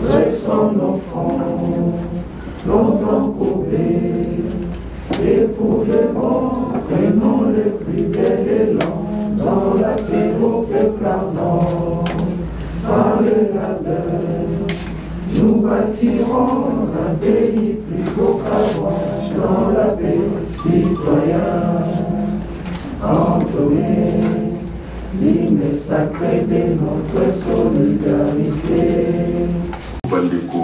dressons nos fronts, longtemps courbés, et pour les morts, prenons les plus bel élan, dans la paix au peuple ardent, par le labeur, nous bâtirons un pays plus beau qu'avant, dans la paix, citoyens, entonné, l'hymne sacré de notre solidarité. Bandeko,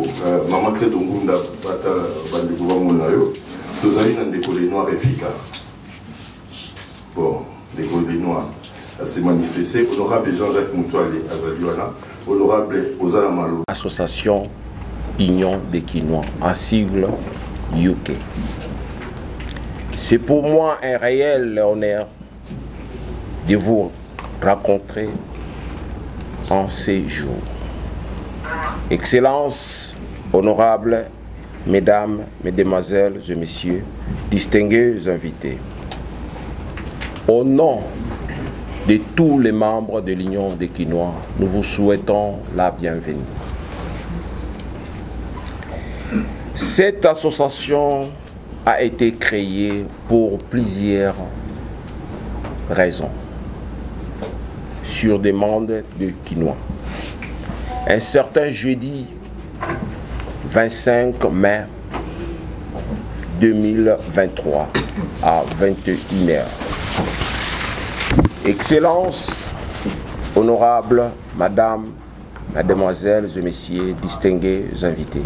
maman très dongunda bata bandeko bamonayo, tozali na ndeko les noirs efficaces. Bon, ndeko les noirs, à se manifester, honorable Jean-Jacques Moutouali Azaliwana, honorable Ozana Malo. Association Union des Quinois, en sigle UK. C'est pour moi un réel honneur de vous rencontrer en ces jours. Excellences, honorables, mesdames, mesdemoiselles et messieurs, distingués invités, au nom de tous les membres de l'Union des Quinois, nous vous souhaitons la bienvenue. Cette association a été créée pour plusieurs raisons, sur demande de Quinois. Un certain jeudi 25 mai 2023 à 21h. Excellences, honorables, Madame, Mademoiselles et Messieurs, distingués invités,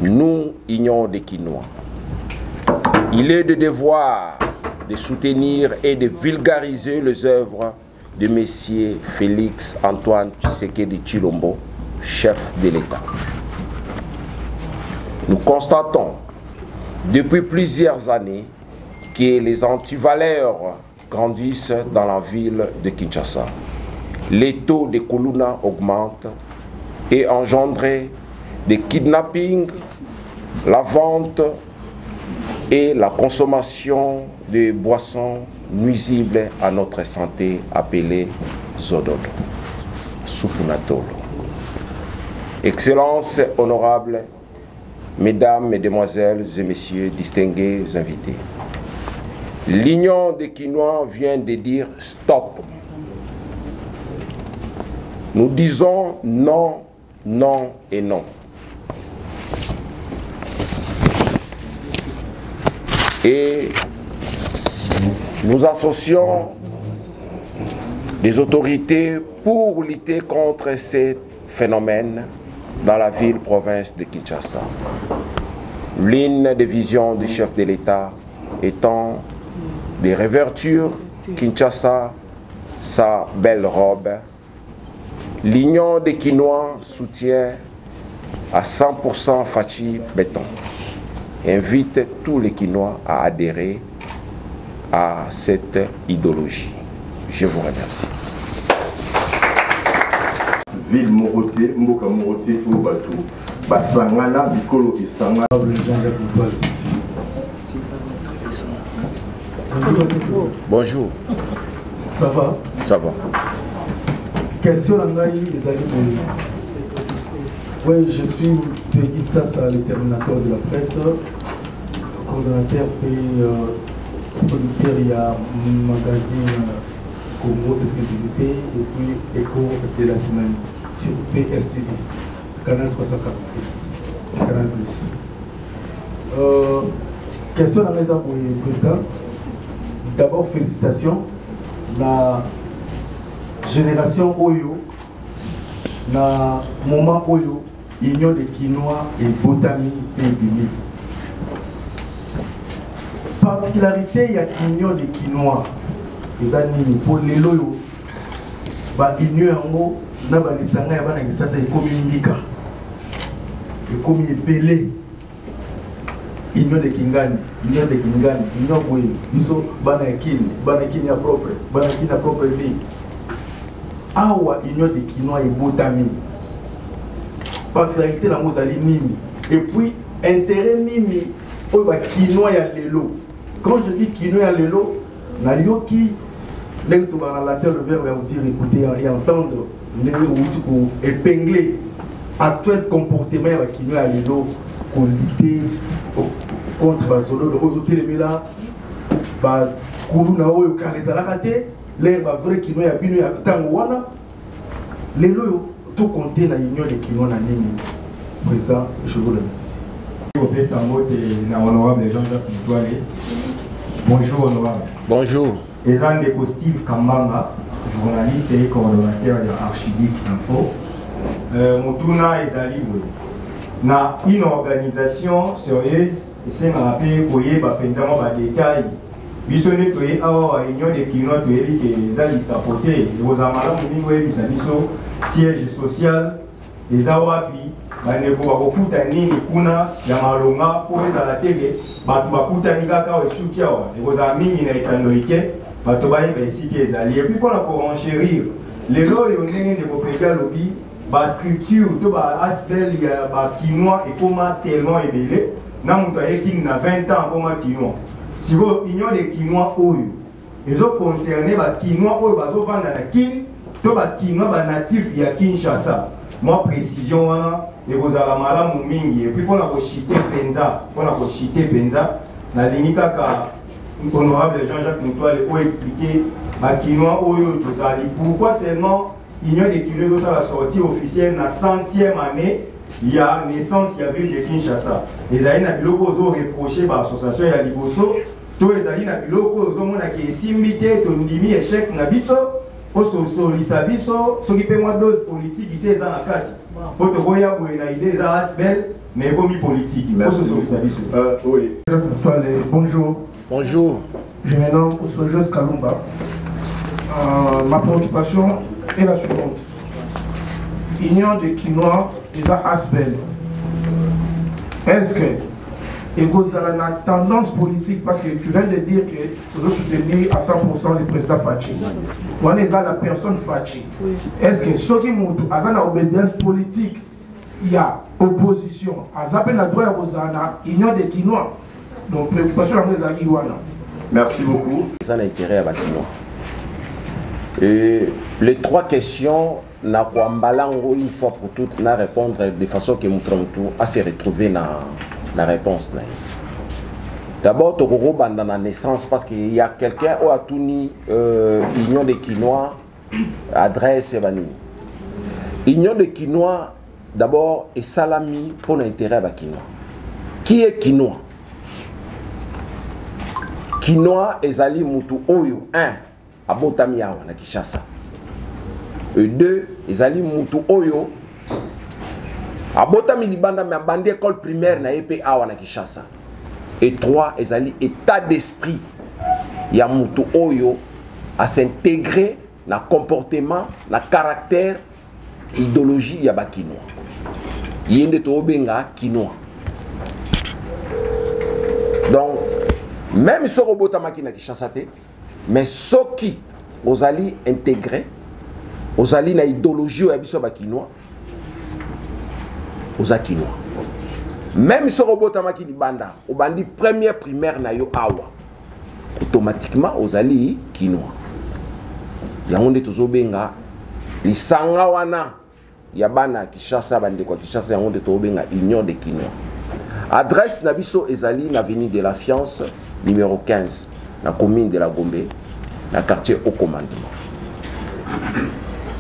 nous, Union des Quinois, il est de devoir de soutenir et de vulgariser les œuvres de Messieurs Félix Antoine Tshisekedi Tshilombo, chef de l'État. Nous constatons depuis plusieurs années que les antivaleurs grandissent dans la ville de Kinshasa. Les taux de Kuluna augmentent et engendrent des kidnappings, la vente et la consommation de boissons nuisibles à notre santé appelées Zododo, Supunatolo. Excellences, honorables, mesdames, mesdemoiselles et messieurs, distingués invités, l'Union des Quinois vient de dire stop. Nous disons non, non et non. Et nous associons des autorités pour lutter contre ces phénomènes dans la ville-province de Kinshasa. L'une des visions du chef de l'État étant de revêtir Kinshasa sa belle robe, l'Union des Quinois soutient à 100% Fachi Béton. Invite tous les Quinois à adhérer à cette idéologie. Je vous remercie. Ville Moroté, Mboka Moroté, Obatou, Basangana, Bikolo et Sangana. Bonjour. Ça va? Ça va. Question à les amis. Oui, je suis de Itsasa, le terminateur de la presse, coordonnateur puis producteur, il y a magazine Congo Exclusivité et puis Écho de la semaine sur PSTV, canal 346, canal plus. Question à la maison pour le président. D'abord, félicitations. La génération Oyo, na moment Oyo, Union des Quinois et Botany et Bimi. Particularité, il y a Union des Quinois. Les amis, pour les loyaux, bah, Union en haut, n'a pas les sangs, ça c'est comme une mika. Et comme il est belé. Union de Kingani, Union de Kingani, Union Boy, Iso, Banakin ya propre vie. Awa, Union de Quinois et Botami. Particularité la Mozali Nini. Et puis, intérêt Nini, pour le Quinois et Lelo. Quand je dis Quinois et Lelo, na yoki, dès que tu vas la terre, le verbe va vous dire écouter et entendre, épingler actuel comportement ya bakino ya lelo kolite contre bazolo de ozotelemela bakulu na oyo kala ezalaka te lere bavrai kino ya bino ya ntango wana lelo oyo tokonte na union de kino na nini président. Je vous remercie. Honorable Jean-Jacques Moutoile. Bonjour honorable. Bonjour. Ezan de Steve Kambanga, journaliste et coordonnateur de Archidic Info. Mutuna ezali na une organisation sérieuse et c'est m'a rappelé koye ba pensamo ba détail. Biso ne toye awa union de kino toyebi ke ezali sapoter aux amala muningo ebisa biso siège social ezawapi bandeko bakokuta nini kuna ya malonga po ezala tege bato bakutani kaka esuki awa ekozala mingi na etando ike bato bayeba esika ezali epuis mpona korenchérir lelo oyo ndenge ndeko peka alobi bascripture to baaspel ya bakinois ekoma tellement ebele na moto ayekini na 20 ans akoma kinois sikoyo union de kinois oyo ezoconcerne bakinois oyo bazovanda na kini to bakinois banatif ya Kinshasa. Moi précision wana ekozala malamu mingi et puis mpona koshite penza nalingi kaka honorable Jean-Jacques Moutoile oyo expliquer bakinois oyo tozali pourquoi seulement union de kino ezosala sortie officielle na 100e année ya naissance ya ville de Kinshasa ezali na biloko ozoreproche baassociation ya liboso to ezali na biloko ozomonaka esimbi te tondimi échec na biso osolisa biso soki mpe mwa dose politique te eza na kati po tokoya boye na ide eza asbel mais ekomi politique osolisa biso. Oui. Bonjour. Bonjour. Je me nomme Osojos Kalumba. Ma préoccupation est la suivante. Union de Kinois et Asbel. Est-ce que et vous avez une tendance politique parce que tu viens de dire que vous soutenez à 100% le président Fachi. Vous êtes la personne Fachi. Est-ce que ceux qui ont une obédience politique, il y a opposition, à Zapen la droite aux union des Kinois. Donc préoccupation à mes amis. Merci beaucoup. Ça a intérêt à Bakinois. Et les trois questions, na quoi une fois pour toutes, na répondre de façon que nous à se retrouver dans la réponse. D'abord, tu as dans la naissance parce qu'il y a quelqu'un qui a tout ni Union des Kinois, adresse et banni. Union des Kinois, d'abord, est salami pour l'intérêt à Kinois. Qui est Kinois? Kinois est Ali Moutou Oyo, 1, à Botamiawa, na Kinshasa. Et 2, est Ali Moutou Oyo, à Botami Libanda, mais à bande école primaire na EP Awa na Kinshasa. Et 3, ezali état d'esprit ya mutu oyo à s'intégrer na comportement, na caractère, idéologie ya bakinois. Yende to benga kinois. Donc même si on Botama na Kinshasa te, mais ceux qui ozali intégré, ozali na idéologie ya biso bakinois. Aux Akinois. Même si on a un banda, on bandi première primaire na yo awa. Automatiquement, aux ali Kinois. Yangonde tozo benga, li sanga wana, yabana Kinshasa bande kwa Kinshasa yangonde tozo benga Union des Kinois. Adresse nabiso ezali na avenue de la Science, numéro 15, na commune de la Gombe, na quartier au commandement.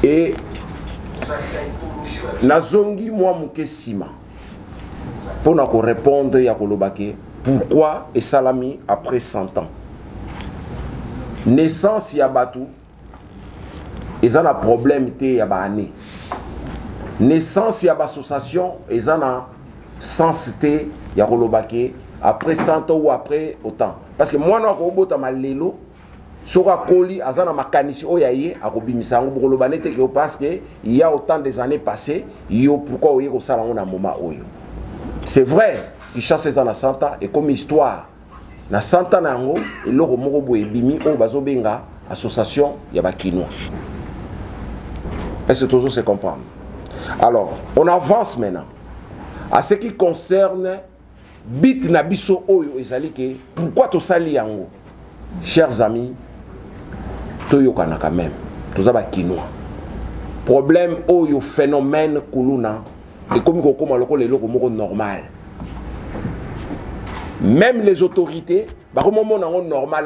Et nazongi moi muke sima pour nous répondre ya kolobake pourquoi et salami après 100 ans naissance ya batu ils ont un problème te ya ba année naissance ya ba association ils ont un sens te ya kolobake après 100 ans ou après autant parce que moi non ko bota malelo Sora Koli, Azana Makanisi Oyaye, à Robimisango, Brolobanete, parce qu'il y a autant des années passées, pourquoi Oye au salon à un moment Oyo. C'est vrai, il chasse les ans à 100 ans, et comme histoire, na 100 ans, et l'Oro Morobo et Bimi, au Bazobenga, association, il y a Kinois. Est-ce que toujours se comprendre? Alors, on avance maintenant. À ce qui concerne Bit Nabiso Oyo et Zalike, pourquoi tu sali yango? Chers amis, toyokana quand même, tous aba Kinois. Problème oyo phénomène kuluna et comme le normal. Même les autorités, normal,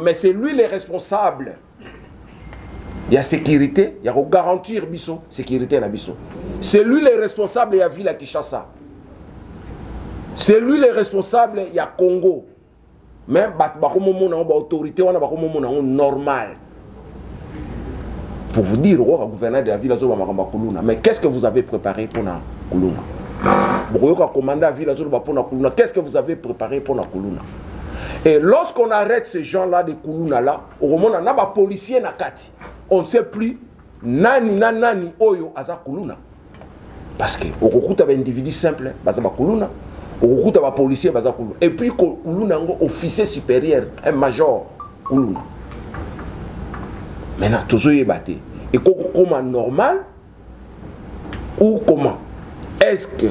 mais c'est lui le responsable. Il y a sécurité, il y a garantir biso sécurité na biso. C'est lui le responsable, il y a ville à Kinshasa. C'est lui le responsable, il y a Congo. Même autorité, on a normal. Pour vous dire, le gouverneur de la ville, mais qu'est-ce que vous avez préparé pour la Kuluna? Qu'est-ce que vous avez préparé pour la Kuluna? Et lorsqu'on arrête ces gens-là de Kuluna, là, on a des policiers na kati. On ne sait plus nani oyo aza Kuluna. Parce que on recrute un individu simple, baza ba Kuluna. On recrute un policier, baza Kuluna. Et puis Kuluna un officier supérieur, un major Kuluna. Maintenant, toujours y batté. Et comment normal ou comment est-ce que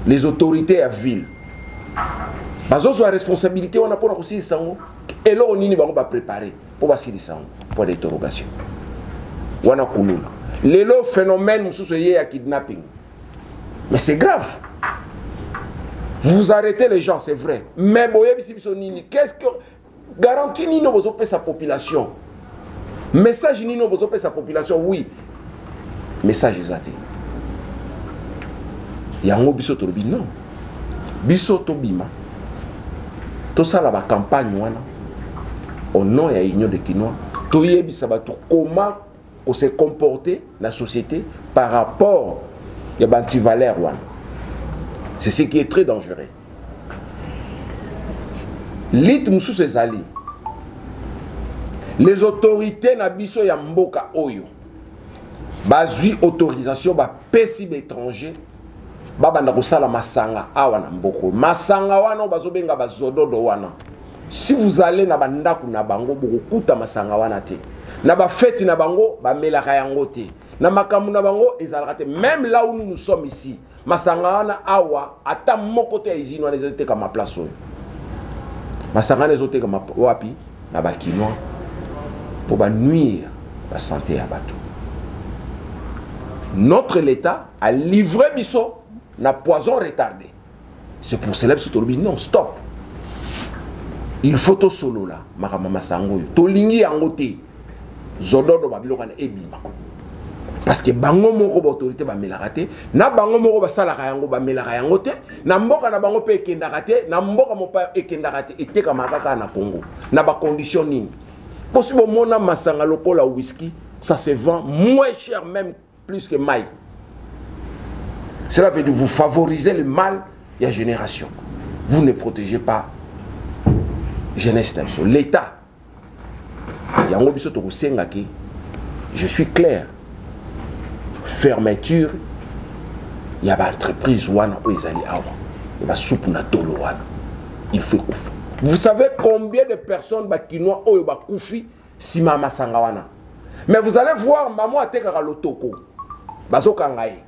les autorités à ville, ils ont la responsabilité, on a pour aussi ça. Et là, on va préparer pour pour l'interrogation. On a le phénomène de kidnapping. Mais c'est grave. Vous arrêtez les gens, c'est vrai. Mais qu'est-ce que garantit sa population? Message Nino Bozope sa population, oui. Message Zati. Yango biso to non. Biso to bima. To sala ba campagne wana. Au nom ya Union de Kinois, to yebisa ba comment on se comporter la société par rapport ya ba anti-valeur wana. C'est ce qui est très dangereux. Lit musu sezali. Les autorités na biso ya mboka oyo bazui autorisation ba pesi étranger babanda kosala masanga awa na mboko masanga wana bazobenga bazododo wana. Si vous allez na bandaku na bango bokuta masanga wana te na ba fête na bango ba melaka yango te na makamu na bango ezalaka te. Même là où nous sommes ici masanga wana awa ata moko te izini wana ezate kama place oyo masanga ezote kama wapi na ba Kinois pour nuire la santé à bateau. Notre l'État a livré biso na poison retardé. C'est pour cela que c'est non, stop. Il faut to solo là, makamama sango yo. To lingi yango te. Zododo babilo kana ebima. Parce que bango moko ba autorité ba melaka te, na bango moko ba salaka yango ba melaka yango te, na mboka na bango pe ekendaka te, na mboka mo pa ekendaka te eteka makaka na Congo. Na ba condition nini? Possible mona masanga lokola whisky, ça se vend moins cher même plus que maï. Cela veut dire vous favorisez le mal et la génération. Vous ne protégez pas jeunesse. L'État. Je suis clair. Fermeture. Il y a une entreprise il faut couper. Vous savez combien de personnes Kinois ont koufi si mama sangawana. Mais vous allez voir maman a tekara lotoko. Bazo kangaye.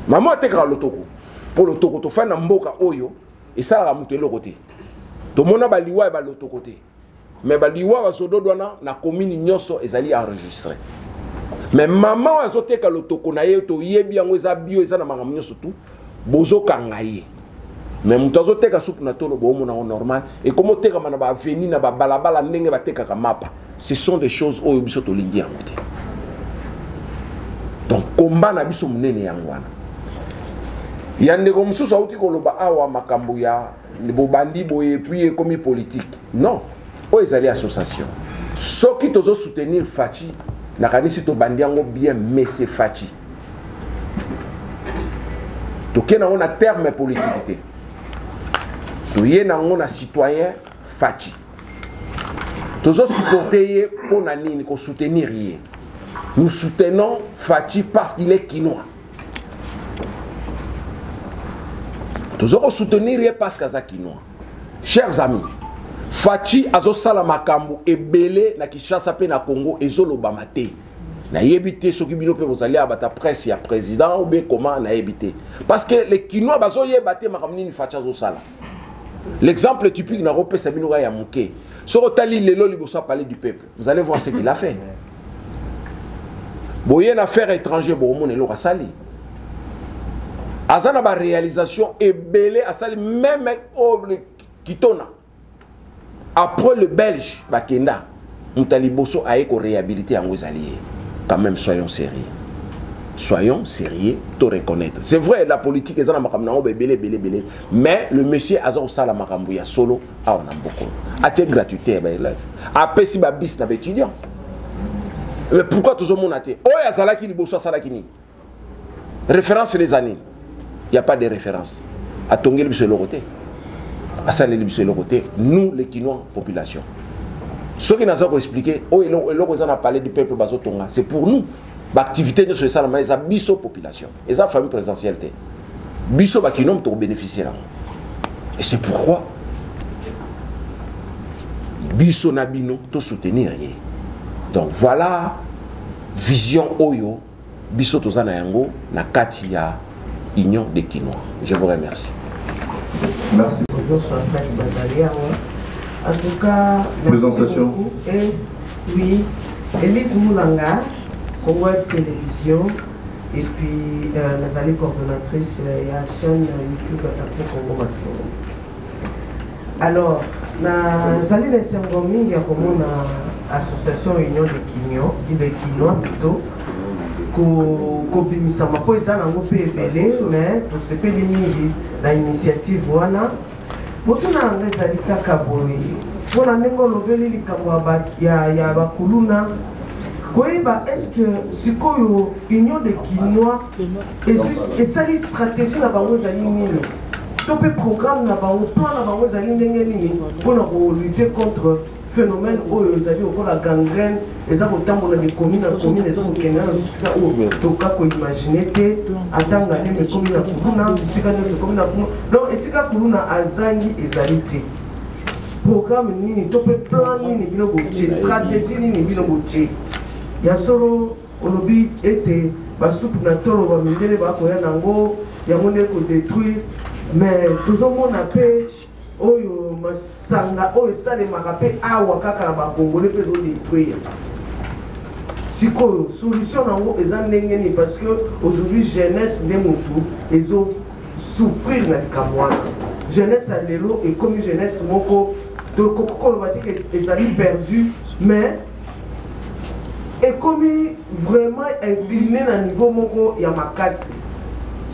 Maman a tekara lotoko. Pour lotoko to fa na mboka oyo et ça la muté le côté. To mona baliwa e ba lotoko te. Mais baliwa ba sododwana na commune nyonso ezali enregistré. Mais maman a zoté ka lotoko na ye to yebi yango eza bio eza na mangam nyonso tout. Bozo kangaye. Mais mutazo teka soupe na tolo bo mona normal et comme teka mana ba veni na ba balabala ndenge ba teka ka mapa. Ce sont des choses oyo biso to lingi yango te. Donc combat na biso munene yango wana. Yande ko mususu auti ko loba awa makambo ya bo bandi boye puis comme politique. Non. O ezali association. Soki tozo soutenir Fachi na kanisi to bandi yango bien mais c'est Fachi. To kena on a terme politique. To yena on a citoyen Fachi. Tozo supporter pour nani ko soutenir yé. Nous soutenons Fachi parce qu'il est Kinois. Tozo soutenir yé parce qu'il est Kinois. Chers amis, Fachi azo sala makambo ebele na Kinshasa pe na Congo ezolo bamate. Na yebité soki bino pe bozali abata presse ya président ou bien comment na yebité. Parce que les Kinois bazo yebate makambo ni Fachi azo sala. L'exemple typique na repé sabino ya muke. Sorotali lelo liboso parler du peuple. Vous allez voir ce qu'il a fait. Boye une affaire étrangère bon mon elo sali. Azana ba réalisation et belé à sali même kitona. Après le Belge Bakenda, Moutaliboso a été réhabilité en alliés. Quand même soyons sérieux. Soyons sérieux, tout reconnaître. C'est vrai, la politique est dans belé. Mais le monsieur a ça la makambuya solo, on a beaucoup. A t gratuité à élève. Après si ba bis na étudiant. Mais pourquoi tout le monde a été? Oh, il y a Salaki Liboso Salakini. Référence les années. Il n'y a pas de référence. À Tongé le côté. À Salé le côté. Nous, les Kinois, population. Ce qui nous a expliqué, oh, et on a parlé du peuple Bazo Tonga. C'est pour nous. L'activité de ce salon, c'est biso population. Et ça, famille présidentielle. Biso Bakinom pour bénéficier là. Et c'est pourquoi biso Nabino, tout soutenir. Donc voilà, vision Oyo, biso Tozana Yango, na Katia, Union des Kinois. Je vous remercie. Merci. En tout cas, présentation. Et oui, Elise Moulanga, Congo Télévision, et puis Nazali coordonnatrice de la chaîne YouTube Congo Masso. Alors, Nazali Nessengomi, il y a comme une association Union des Kinois plutôt. Kobimisa mako eza nango pe ebele mais tosepeli mingi na initiative wana motuna yango ezali kaka boye mpona ndenge olobeli likambo ya bakuluna koyeba estce sikoyo Union des Kinois esali stratégie na bango ezali nini to mpe programme na bango plan na bango ezali ndenge nini mpona kolutte contre phénomène oyo ezali okola gangrène eza kotambola de commune na commune eza kokende na bisika oyo toka koimagine te atanga ndenge ekomi na kuluna bisika nyonso ekomi na kuluna donc esika kuluna azangi ezali te programme nini to mpe plan nini bino botie stratégie nini bino botie ya solo olobi ete basupu na tolo bamindele bakoya nango yango nde kodétruire mais tozomona mpe oyo masanga oyo esalemaka mpe awa kaka na bakongole mpe ezodétruire sikoyo solution nango eza ndenge nini parce que aujourd'hui jeunesse nde motu ezosouffrir na likambo wana jeunesse ya lelo ekomi jeunesse moko tokokoloba te ezali perdu mais ekomi vraiment incliné na niveau moko ya makasi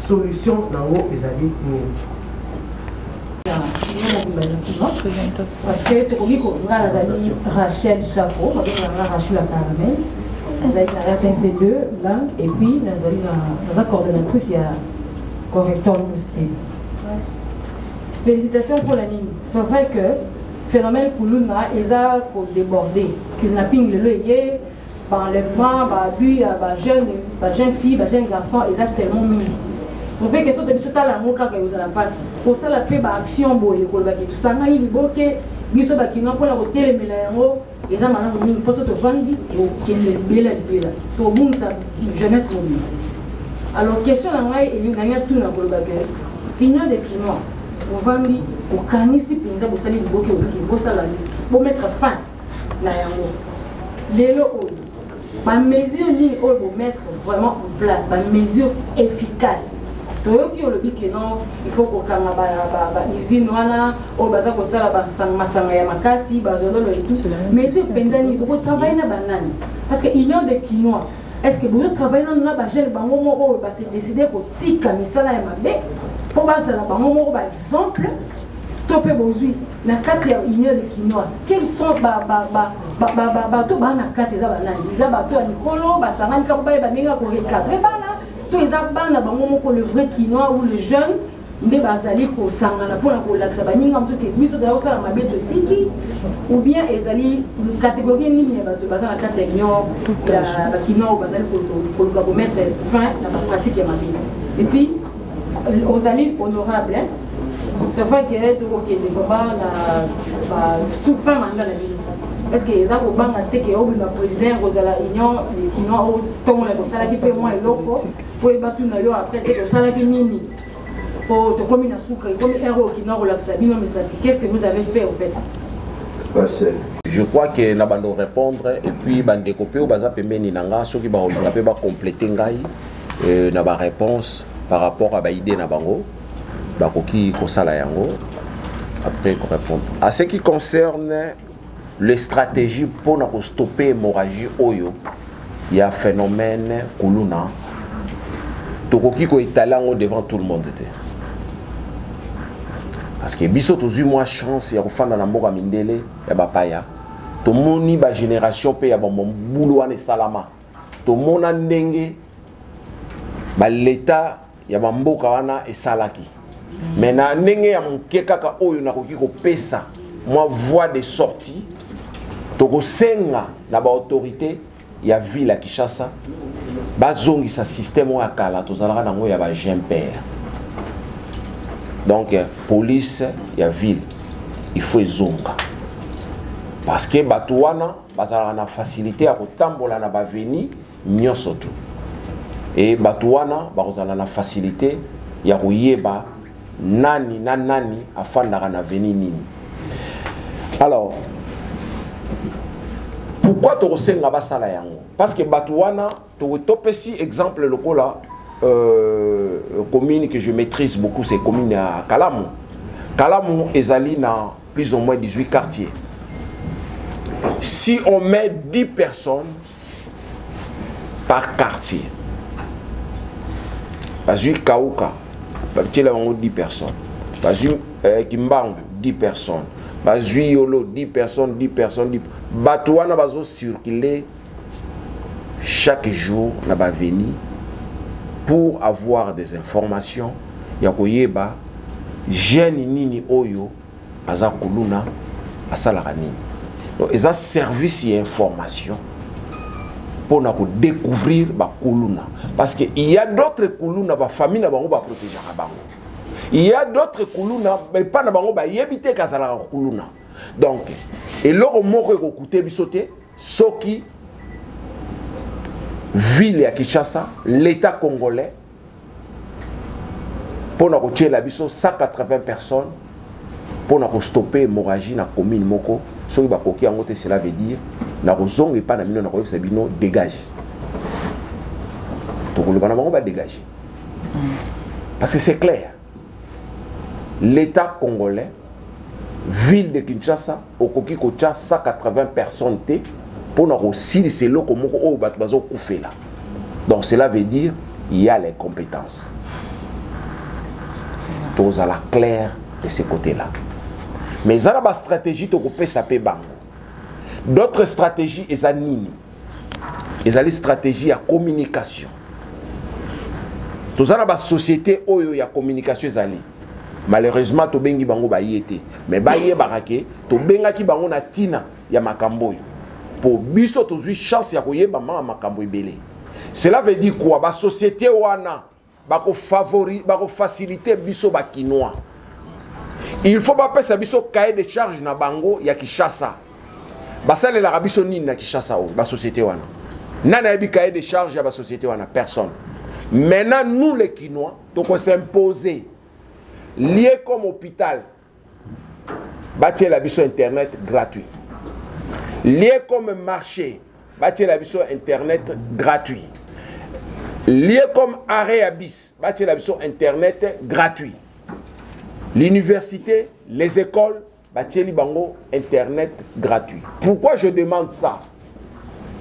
solution nango ezali nini. Parce que tu as Rachel Chapeau, Rachel Caramel, RTNC2, langue, et puis la coordonnatrice, il y a correcteur Mousté. Félicitations pour la ligne. C'est vrai que le phénomène Koulouna, ils ont débordé. Kidnapping, le loyer, enlèvement, abus, jeune fille, jeune garçon, ils ont tellement mis. C'est vrai que ce que tout à l'heure, vous allez passer. Pour ça, la paix, action, tout ça, il y a des gens qui ont pour la hôtel, les gens qui ont pour ça, vendent, qui ont des belles, pour bon, ça, jeunesse mobile. Alors, question, il y a tout dans le bagage. Union des Kinois, vous vendez au canissi, vous allez pour mettre fin à yango. Les lots, ma mesure, pour mettre vraiment en place, ma mesure efficace. Il faut qu'on ait des usines, ou des makasi, mais si vous travaillez dans la banane, parce qu'il y a des Kinois, est-ce que vous travaillez dans la banane, vous avez décidé que vous avez mis ça là pour par exemple, topé bozui, na kati ya union de Kinois, quels sont bateaux na kati za banane, ils ont bateau à Nicolo, basangani kabaye banenga ko recadrer bana. Tous les abans, le vrai Kinois ou le jeune, mais bazali ko sangana pour la relaxa baninga msuke biso de la mabete tiki ou bien ezali catégorie nini ya bato bazana kati ya nyo ya Kinois bazali ko mettre fin à la pratique ya mabete. Et puis aux alliés honorables, c'est vrai qu'il y a des combats sous fin mandat de la vie. Est-ce que les gens qui ont été président de l'Union qui n'ont pas de salaire qui paye moins et l'autre pour les battre après le salaire qui mini pour te communes à Souka, comme héros qui n'ont relaxé. Qu'est-ce que vous avez fait en fait? Je crois que nous allons répondre et puis nous allons découper au bazar pembe ni nanga ceux qui vont compléter ngai na ba réponse par rapport à l'idée na bango bakoki kosala yango après qu'on répond à ce qui concerne les stratégies pour stopper l'hémorragie oyo il y a un phénomène kuluna tokoki ko italango devant tout le monde parce que biso tozu moi chance ya kofanda na mboka mindele ya bapaya tomoni ba génération pe ya bombulu wana salama tomona ndenge ba l'état ya mboka wana esalaki mais na ndenge ya moke kaka oyo nakoki kopesa moi voie de sortie tokosenga na ba autorité ya ville ya Kinshasa bazongisa système ya kala tozalaka nango ya ba GMPR. Donc police ya ville il faut ezonga parce que batuana bazalaka na facilité ya kotambola na baveni nyonso tu et batuana bazalaka na facilité ya koyeba nani na nani afandaka na veni nini. Alors pourquoi tokosenga basala yango? Parce que batuana topesi exemple lokola commune que je maîtrise beaucoup, c'est commune à Kalamu. Kalamu ezali na plus ou moins 18 quartiers. Si on met 10 personnes par quartier, Bazui Kauka, 10 personnes. Bazui Kimbangu, 10 personnes. Bazui Yolo, 10 personnes, 10 personnes. 10... Batouana bazo circuler chaque jour na baveni pour avoir des informations. Yakoyeba, jeune nini oyo, aza kuluna, asalaka nini. Donc, ils ont service et information pour nous découvrir ba kuluna. Parce qu'il y a d'autres kuluna, ba famille na bango ba protéger bango. Il y a d'autres kuluna, mais pas na bango ba yebite kazala kuluna. Donc, et loro moko ko kuté bisoté, soki ville ya Kinshasa, l'État congolais pour nous retirer la biso 180 personnes pour nous stopper l'hémorragie dans la commune moko. Soki ba koki angote, cela veut dire na rozong et pas na mino na koyo sabino dégage. Donc le banamo va dégager. Parce que c'est clair. L'État congolais, ville de Kinshasa, au koki kocha 180 personnes pour nous aussi c'est là comme au batbazo koufé là. Donc cela veut dire il y a les compétences. Donc à la claire de ce côté-là. Mais il y a une stratégie qui peut s'appeler bango. D'autres stratégies, ils ont une stratégie de communication. Tout ça, la société où il y a communication, malheureusement, tu bengi bango ba yete. Mais ba yé barake, tu benga ki bango na tina ya makambo. Pour biso tu as chance ya koye ba makambo belé. Cela veut dire quoi? La société wana ba ko favori, ba ko faciliter biso ba kinois. Il faut pas passer biso cahier de charge na bango ya Kinshasa. Basale la biso ni na Kinshasa o, ba société wana. Nana bi cahier de charge ya ba société wana personne. Maintenant nous les Kinois, donc on s'imposer lié comme hôpital. Bâtir la biso internet gratuit. Lié comme marché, bâtir la biso internet gratuit. Lié comme arrêt à bis, bâtir la biso internet gratuit. L'université, les écoles, bâtir bango internet gratuit. Pourquoi je demande ça?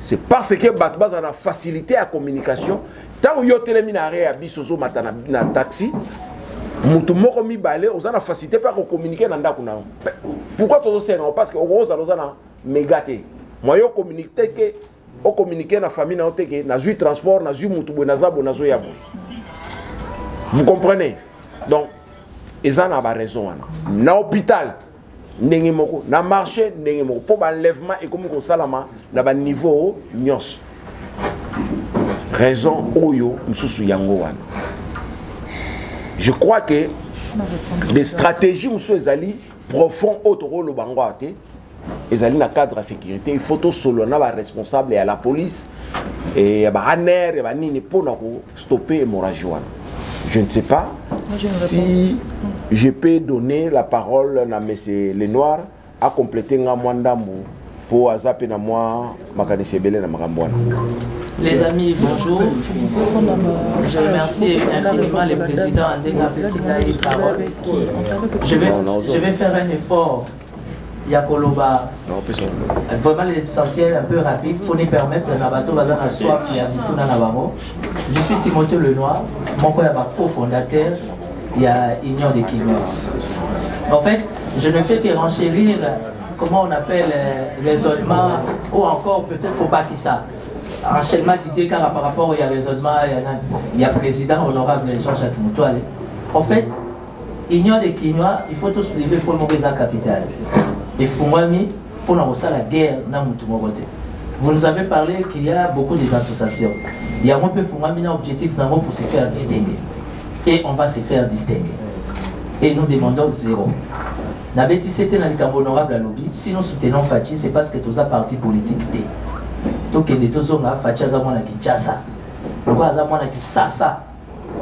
C'est parce que Batbaz a la facilité à communication. Tant que vous avez un arrêt à bis, vous avez un taxi. Moutoumoko mi balé, vous avez la facilité pour communiquer dans le. Pourquoi tout ça? Parce que vous avez un mégaté. Moi, je communique que vous communiquez dans la famille, dans le transport, dans le moutoubou, dans le yabou. Vous comprenez? Donc, ils ont raison. Dans l'hôpital, dans le marché, pour l'enlèvement et comme salama, dans le niveau nyos. Raison oyo msusu yango wana. Je crois que les stratégies msusu ezali profond autre rôle bango ate. Ezali na cadre de sécurité, il faut tout solo na ba responsable et à la police et ba aner et ba nini pour stopper l'hémorragie wana. Je ne sais pas si je peux donner la parole à M. Lenoir à compléter un mandambo pour azaper na moi makanisi belé na makambo wana. Les amis, bonjour. Je remercie infiniment le président Andenga Pesina et Carole. Je vais faire un effort, Yakoloba, vraiment l'essentiel, un peu rapide, pour nous permettre de faire soif et tout dans la. Je suis Timothée Lenoir, mon cofondateur, il y a Union des Quinois. En fait, je ne fais que renchérir, comment on appelle, raisonnement, ou encore peut-être au Pakistan. Enchaînement d'idées car par rapport au raisonnement, il y a président honorable Jean-Jacques Moutoile. En fait, Union des Quinois, il faut tout soulever pour mourir la capitale. Et Fumwami, pour nous la guerre, vous nous avez parlé qu'il y a beaucoup d'associations. Il y a un peu Fumwami un objectif pour se faire distinguer. Et on va se faire distinguer. Et nous demandons zéro. Nabeti c'était dans le camp honorable à lobby. Si nous soutenons Fachi, c'est parce que tous les partis politiques étaient. Donc, il y a des gens qui ont fait Kinshasa. Le gars a fait Kinshasa.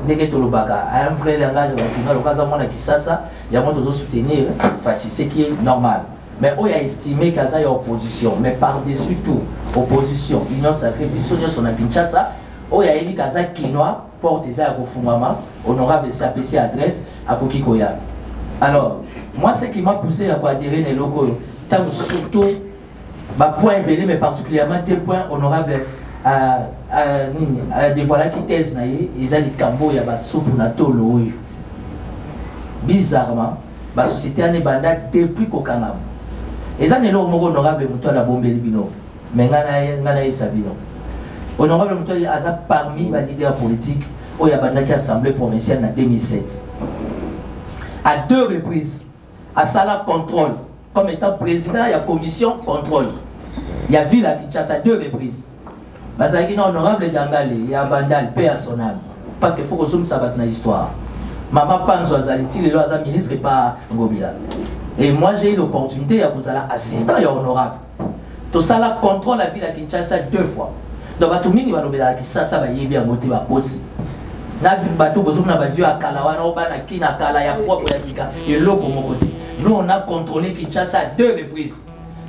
Dès que tu as un vrai langage, le gars a fait Kinshasa. Il y a des soutenir Fachi, ce qui est normal. Mais on a estimé qu'il y a une opposition. Mais par-dessus tout, opposition, Union sacrée, Bissonio sont à Kinshasa. On a dit qu'il y a un Quinois, porte des à Kofungama, honorable CAPC adresse à Kokikoya. Alors, moi, ce qui m'a poussé à adhérer les locaux, surtout. Point belé, mais particulièrement tel point honorable à dévoiler qui thèse ils ont dit cambo il y a soupe na tolo bizarrement la société a banda depuis Kokangam ils ont élo honorable muto la bombe libino mais ngana sabino honorable muto a parmi les leaders politiques où il y a banda qui assemblée provinciale en 2007 à 2 reprises à Sala contrôle comme étant président, il y a commission contrôle. Il y a ville à Kinshasa 2 reprises. Parce qu'il y a honorable Dangale, il y a Bandal, paix à son âme. Parce qu'il faut que nous sachions dans l'histoire. Maman Panzo Azaliti, le ministre, et pas Ngobila. Et moi, j'ai eu l'opportunité de vous aller assistant et honorable. Tout ça, là, contrôle la ville à Kinshasa 2 fois. Donc, tout le monde va à Kinshasa, va y bien motiver aussi. Na bateau besoin na vu à Kalawana au bana qui na Kala ya propre ya sika et loko mon côté. Nous on a contrôlé Kinshasa 2 reprises.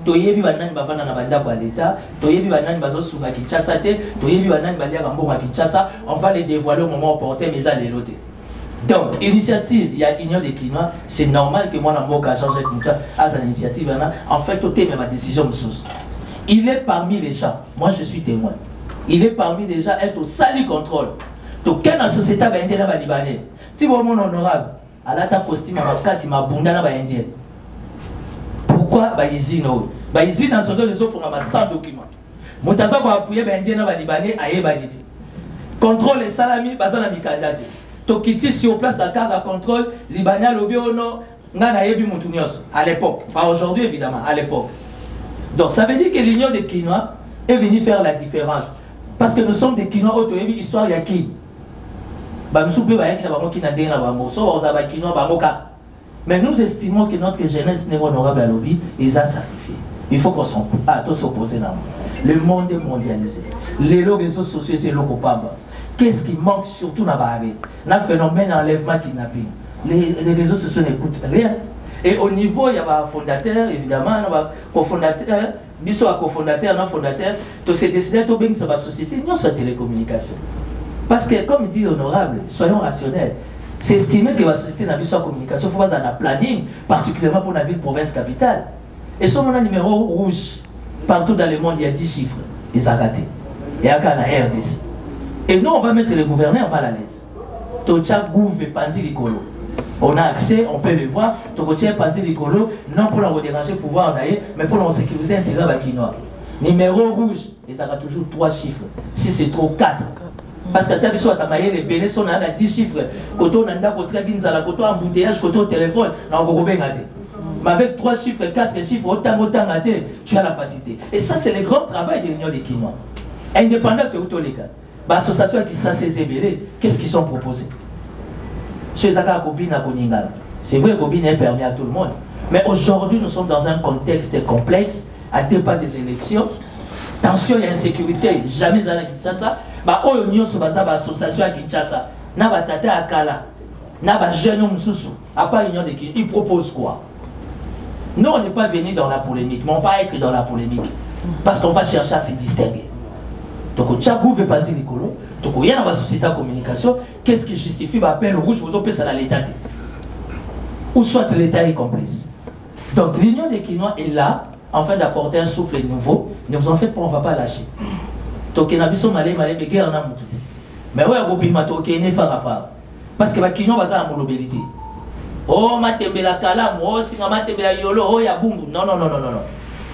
Toyebi banani bavana na banda kwa l'état, toyebi banani bazo sunga Kinshasa te, toyebi banani balia ngambonga Kinshasa, on va les dévoiler au moment opportun mais à l'éloté. Donc, initiative, il y a Union des Quinois, c'est normal que moi, Namboka, Jean-Jacques Moutoua, à cette initiative, en fait, tout est ma décision de source. Il est parmi les gens, moi je suis témoin, il est parmi les gens, être au sali contrôle. Donc, quelle société va être dans Libanais? Si vous êtes honorable, à la costume, à la casse, ma bunda na indien. Pourquoi Baïzine? Baïzine, dans ce cas, les offres ont 100 documents. Moutaza va appuyer Indien na Libanais à Ebaniti. Contrôle les salami, bazana mikandate. Tokiti sur place la carte de contrôle, Libanais lobby ou non, ngana yebi mutunios. À l'époque, pas aujourd'hui évidemment, à l'époque. Donc, ça veut dire que l'Union des Quinois est venue faire la différence. Parce que nous sommes des Quinois, autoyebi histoire yaki. Mais nous estimons que notre jeunesse n'est honorable à l'objet et ça sacrifié. Il faut qu'on s'oppose. Le monde est mondialisé. Les réseaux sociaux, c'est le copamba. Qu'est-ce qui manque surtout dans le phénomène d'enlèvement kidnapping? Les réseaux sociaux n'écoutent rien. Et au niveau, il y a un fondateur, évidemment, un cofondateur, un cofondateur, un fondateur, tout s'est décidé de bien sur la société, non sur la télécommunication. Parce que, comme dit l'honorable, soyons rationnels. C'est estimé que la société n'a pas de communication, il faut avoir un planning, particulièrement pour la ville province capitale. Et sur mon numéro rouge, partout dans le monde, il y a 10 chiffres. Ils ont raté. Et il y a un RDC. Et nous, on va mettre les gouverneurs mal à l'aise. Tocha Gouv et Pandi Licolo. On a accès, on peut le voir. Tocha Pandi Licolo, non pour nous déranger, pouvoir en aller, mais pour nous sécuriser intégrer la Quinois. Numéro rouge, ils ont toujours 3 chiffres. Si c'est trop, 4. Parce que tu as maillé les bélés, on a 10 chiffres. Quand on a un embouteillage, quand on a un téléphone, on a mais avec 3 chiffres, 4 chiffres, autant tu as la facilité. Et ça, c'est le grand travail de l'Union des Quinois. Indépendance, c'est où tous les cas. L'association qui s'est saisie, qu'est-ce qu'ils sont proposés? C'est vrai que Gobine est permis à tout le monde. Mais aujourd'hui, nous sommes dans un contexte complexe, à 2 pas des élections. Tension et insécurité, jamais à la Kinshasa. Oh, nous sommes dans l'association à Kinshasa. Nous sommes à Kala. Nous sommes jeunes Moussoussou. À part l'Union des Quinois, ils proposent quoi? Nous, on n'est pas venus dans la polémique, mais on va être dans la polémique. Parce qu'on va chercher à se distinguer. Donc, Tchagou veut pas dire les colons. Donc, il y a dans la société de communication, qu'est-ce qui justifie l'appel rouge, vous avez ça dans l'État. Ou soit l'État est complice. Donc, l'Union des Kinois est là, afin d'apporter un souffle nouveau. Ne vous en faites pas, on ne va pas lâcher. Donc, il y a des malais, mais guerre en a tout. Mais oui, il y a des fara. Parce que les Kinois ont une mobilité. Oh, ma tembela kalam, oh, si ma tembela yolo, oh, ya boum. Non, non, non, non, non.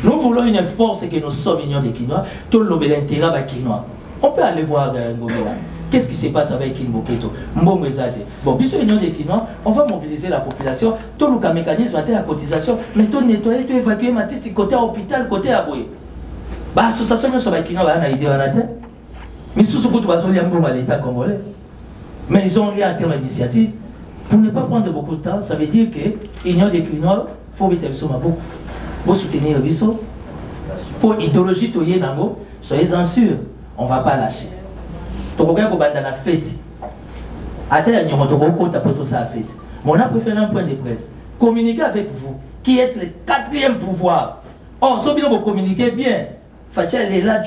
Nous voulons une force que nous sommes Union des Kinois, tout l'intérêt des Kinois. On peut aller voir Ngomela. Qu'est-ce qui se passe avec Kinboketo? Bon, bisous Union des Kinois, on va mobiliser la population, tout le mécanisme de la cotisation, mais tout nettoyer, tout évacuer, ma petite côté à l'hôpital, côté à Boye. Bah, l'association sur les Kinois, on a idée en atteint. Mais sous ce coup, tu vas aller à l'État congolais. Mais ils ont lié en termes d'initiative. Pour ne pas prendre beaucoup de temps, ça veut dire que l'Union des Kinois, il faut mettre sur ma boucle. Pour soutenir le biseau, pour idéologie toyer nango, soyez-en sûrs, on ne va pas lâcher. Donc on va dans la fête. Attends, on va pour tout ça à fête. Mais on a préféré un point de presse. Communiquer avec vous, qui êtes le 4e pouvoir. Or, si vous communiquez bien, faites les là,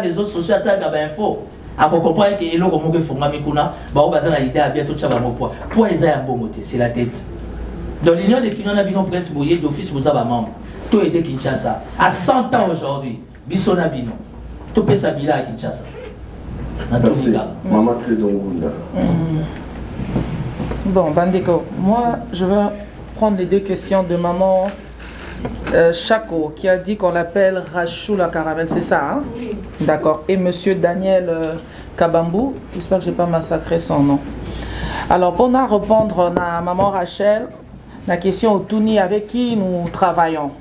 les autres sociaux attaquent à l'info. À comprendre que les gens qui font Mikuna, on va l'idée à bientôt de poids. Poids, ils ont un bon côté, c'est la tête. Dans l'Union des Kinois, on a une presse bouillée d'office, vous avez un membre. Tout est de Kinshasa. À 100 ans aujourd'hui, Bissona Bino. Tout peut s'habiller à Kinshasa. Merci. Maman Clédongunda. Bon, Bandeko, moi, je vais prendre les 2 questions de maman Chako, qui a dit qu'on l'appelle Rachou la Caramel, c'est ça, hein? Oui. D'accord. Et monsieur Daniel Kabambou, j'espère que je n'ai pas massacré son nom. Alors, pour nous répondre à maman Rachel, la question au Touni avec qui nous travaillons.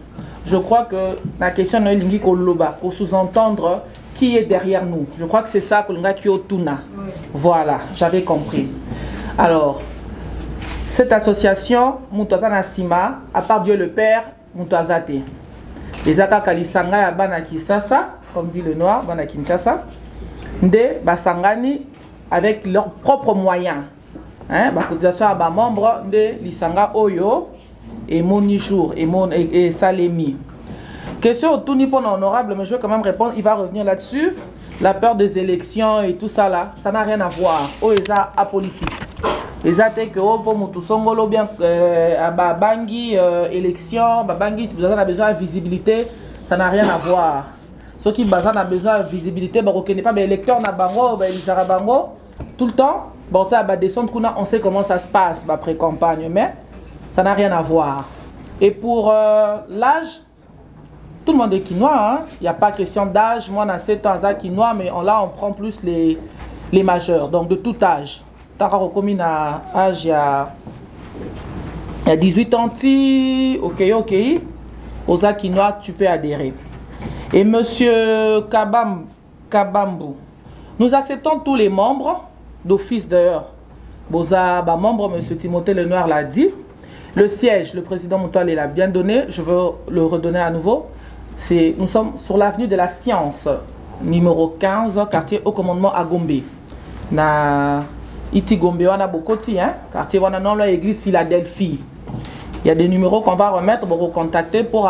Je crois que la question est linguique au loba, pour sous-entendre qui est derrière nous. Je crois que c'est ça que l'on a qui au Tuna. Voilà, j'avais compris. Alors, cette association, Moutouazana Sima, à part Dieu le Père, Moutouazate. Les Aka Kalisanga ya Bana Kisasa, comme dit le noir, Bana Kinshasa, de Basangani avec leurs propres moyens. Hein, cotisation à bas membres de l'Isanga Oyo et Monijour et Salemi. Question tout ni pour honorable, mais je vais quand même répondre, il va revenir là-dessus. La peur des élections et tout ça là, ça n'a rien à voir. Oh, ils sont apolitiques. Ils ont dit que pour Moutousongolo bien à Babangi élection, Babangi si vous avez besoin de visibilité, ça n'a rien à voir. Ceux qui ont besoin de visibilité, on ne connaît pas les électeurs na bango, les arabango tout le temps. Bon, ça va descendre, on sait comment ça se passe après campagne, mais ça n'a rien à voir. Et pour l'âge, tout le monde est quinois, il n'y a pas question d'âge. Moi, on a 7 ans à quinois, mais là, on prend plus les majeurs, donc de tout âge. Tara recommune à âge, il y a 18 ans, ok, aux quinois, tu peux adhérer. Et monsieur Kabambou, nous acceptons tous les membres. D'office d'ailleurs, Boza, membre, M. Timothée Lenoir l'a dit. Le siège, le président Moutoual l'a bien donné, je veux le redonner à nouveau. Nous sommes sur l'avenue de la Science, numéro 15, quartier au commandement à Gombe. Na Iti Gombe, on a beaucoup de quartier, on a non l'église Philadelphie. Il y a des numéros qu'on va remettre pour vous contacter pour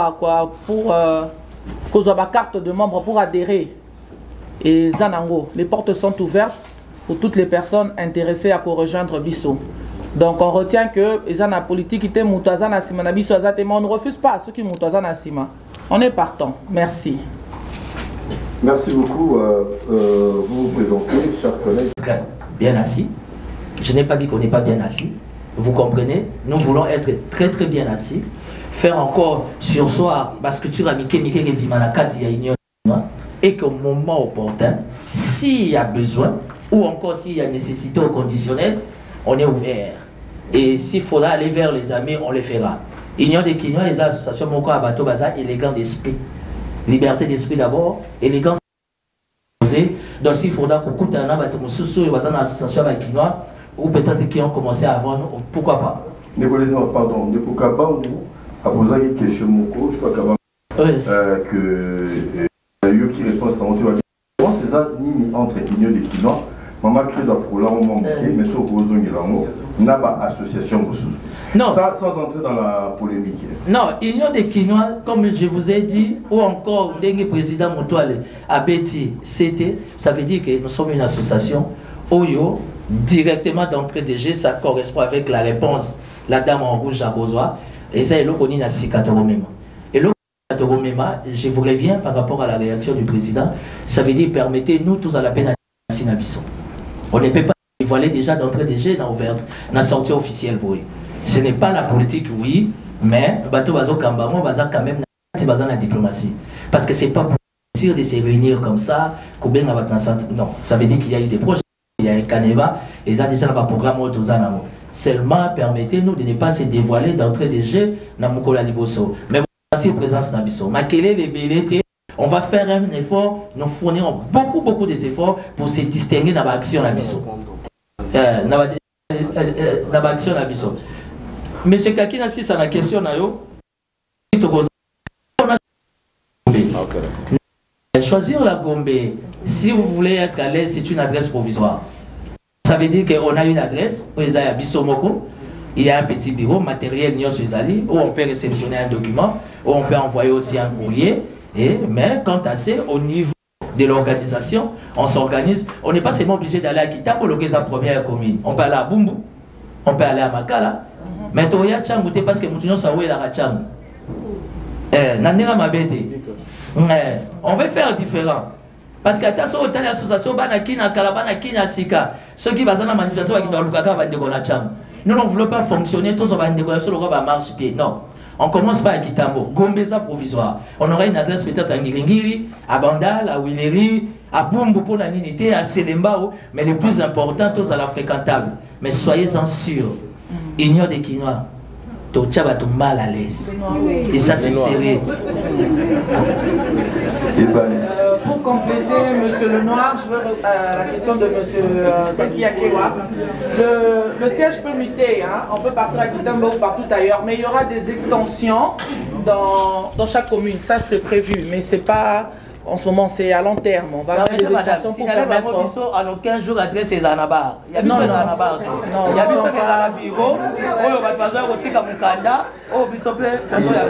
cause ma carte de membre pour adhérer. Et Zanango, les portes sont ouvertes pour toutes les personnes intéressées à rejoindre Bissot. Donc on retient que les gens politique qui Moutouazana Sima na Bissot Azatema, on ne refuse pas ceux qui Moutouazana Sima. On est partant. Merci. Merci beaucoup. Vous vous présentez, chers collègues. Bien assis. Je n'ai pas dit qu'on n'est pas bien assis. Vous comprenez? Nous voulons être très très bien assis. Faire encore sur soi, parce que tu as mis Bimanakati à Union et qu'au moment opportun, s'il y a besoin, ou encore s'il y a nécessité au conditionnel, on est ouvert. Et s'il faudra aller vers les amis, on les fera. Union des Kinois, les associations Moko Abato Baza, élégant d'esprit. Liberté d'esprit d'abord, élégance. Donc s'il faudra qu'on coûte un abato Moussoussou et Bazan association avec Kinois, ou peut-être qui ont commencé avant nous, pourquoi pas? Pardon, de Poukaba, on a posé une question Moko, je crois que eu qui répond c'est ça, ni entre Union des Kinois. Maman crée d'Afrola, on m'a manqué, mais sur Rozo Milango. n'a pas association ressources. Non. Ça, sans entrer dans la polémique. Non, Union des Quinois, comme je vous ai dit, ou encore le président Moutouale à Betty, c'était, ça veut dire que nous sommes une association Oyo, directement d'entrée de jeu, ça correspond avec la réponse, la dame en rouge à Bozoa, et ça est le qu'on a Sikatoromema. Et le Sikatoromema, je vous reviens par rapport à la réaction du président, ça veut dire permettez-nous tous à la peine à Sinabiso. On ne peut pas dévoiler déjà d'entrée de jeu dans la sortie officielle pour eux. Ce n'est pas la politique, oui, mais bateau bazo kambamo baza quand même la diplomatie. Parce que c'est pas pour dire de se réunir comme ça, non, ça veut dire qu'il y a eu des projets, il y a un caneva, et ça déjà dans le programme autozanamo. Seulement permettez-nous de ne pas se dévoiler d'entrée de jeu dans Mukola Liboso. Mais pour présence dans Bisso, on va faire un effort, nous fournirons beaucoup d'efforts pour se distinguer dans l'action dans Bisso. Dans l'action dans Bisso. Monsieur Kakina, si c'est la question, choisir la Gombe, si vous voulez être à l'aise, c'est une adresse provisoire. Ça veut dire qu'on a une adresse, où il y a Bissomoko, il y a un petit bureau matériel où on peut réceptionner un document, où on peut envoyer aussi un courrier. Mais quant à ça, au niveau de l'organisation, on s'organise. On n'est pas seulement obligé d'aller à Kita pour l'organiser la première commune. On peut aller à Bumbu, on peut aller à Makala. Mais tu as Tchangou, parce que nous sommes à Tchangou. On va faire différent. Parce que attention, dans l'association, ceux qui vont dans la manifestation, nous ne voulons pas fonctionner, tous on marche. Non. On commence par Kitambo, Gombeza provisoire. On aura une adresse peut-être à Ngiringiri, à Bandal, à Wileri, à Bumbu pour la Ninité, à Selembao, mais le plus important, tous à la fréquentable. Mais soyez-en sûrs, Union des Quinois, tu as tout mal à l'aise. Et ça, c'est sérieux. Pour compléter, Monsieur Lenoir, je veux la question de Monsieur Taki Akewa. Le siège peut muter, hein? On peut partir à Kitambo ou partout ailleurs, mais il y aura des extensions dans chaque commune. Ça, c'est prévu, mais c'est pas. En ce moment, c'est à long terme. On va faire des extensions pour permettre... En aucun jour, adresse les Anabar. Il y a des Anabar. Il y a des Anabar.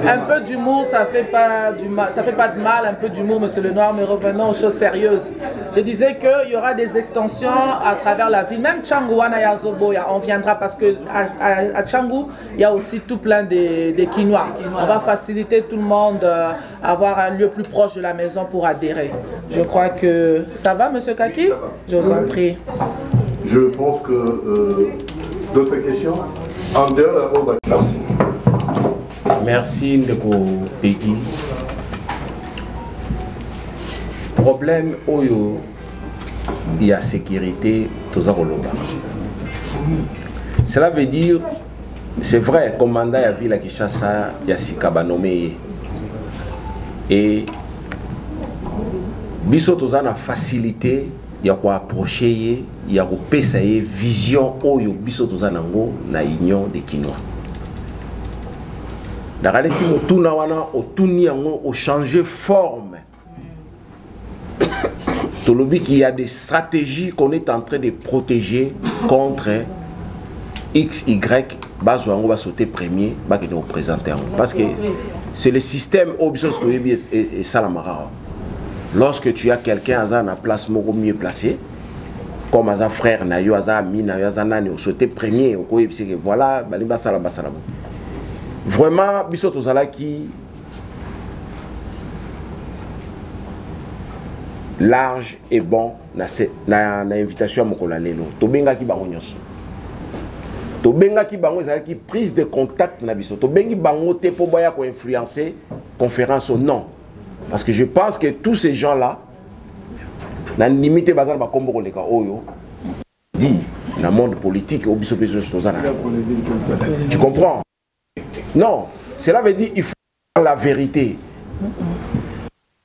Un peu d'humour, ça fait pas de mal, un peu d'humour, Monsieur Lenoir, mais revenons aux choses sérieuses. Je disais qu'il y aura des extensions à travers la ville. Même Tchangou, on viendra parce que à Tchangou, il y a aussi tout plein de Quinois. On va faciliter tout le monde à avoir un lieu plus proche de la maison pour adhérer. Je crois que ça va, Monsieur Kaki? Je vous en prie. Je pense que d'autres questions? Merci. Merci Ndeko Peggy. Problème oyo il y a sécurité toza koloba. Cela veut dire c'est vrai commandant ya ville à Kinshasa ya Sikaba nommé et biso toza na facilité ya ko approcher ya ko pesa vision oyo biso toza nango na Union des Quinois. D'ailleurs, si on tourne on changer forme. Il y a des stratégies qu'on est en train de protéger contre X, Y, on va sauter premier, va nous présenter. Parce que c'est le système et Salamara. Lorsque tu as quelqu'un à la place mieux placé, comme un frère, Nayo, ami, Nayo, sauter premier, voilà, vraiment, biso tozala qui large et bon na invitation à Mokola lelo. Tobenga ki bango nyonso. Tobenga ki bango ezala ki prise de contact na biso. Tobengi bango te po boya ko influencer conférence ou non. Parce que je pense que tous ces gens-là na limité bazala ba kombo ko leka oyo dit na monde politique au biso biso tozala. Tu comprends? Non, cela veut dire qu'il faut dire la vérité.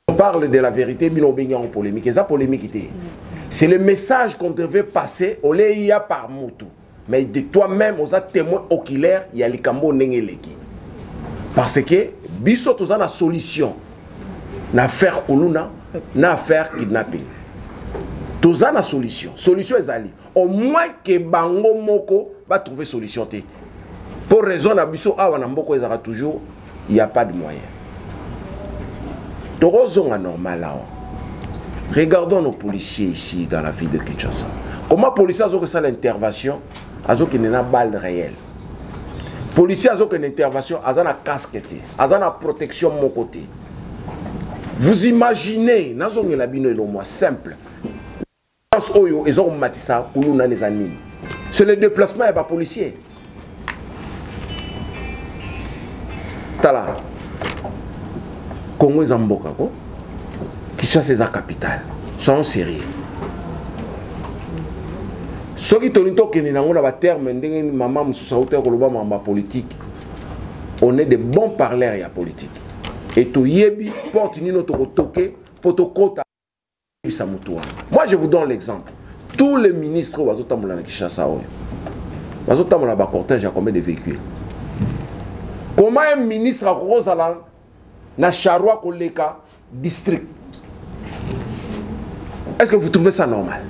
On parle de la vérité, mais on est en polémique. C'est polémique. C'est le message qu'on devait passer au Léia par Moutou. Mais de toi-même, on a témoin oculaire, il y a les Cambo Nengeleki. Parce que, biso toza na solution. Na faire Kuluna, na faire kidnapping. Toza na solution. Solution est ali. Au moins que Bango Moko va trouver solution. Pour raison, toujours, il n'y a pas de moyen. Normal. Regardons nos policiers ici dans la ville de Kinshasa. Comment les policiers ont fait l'intervention? Ils ont une balle réelle. Les policiers ont une intervention, ils ont une casquette, ils ont une protection de mon côté. Vous imaginez, simple. Ils ont matissa pour nous les années. C'est le déplacement des policiers. Tala. Congo est en Boka. Kinshasa est la capitale. Soyons sérieux. Ceux qui ont terme maman politique, on est de bons parleurs à politique. Et tout yebi porte ni notre toqué pour to kota. Moi je vous donne l'exemple. Tous les ministres bazotambola na Kinshasa oyo. Bazotambola ba cortège à combien de véhicules? Comment un ministre a Rosala na Charwa Koleka district? Est-ce que vous trouvez ça normal?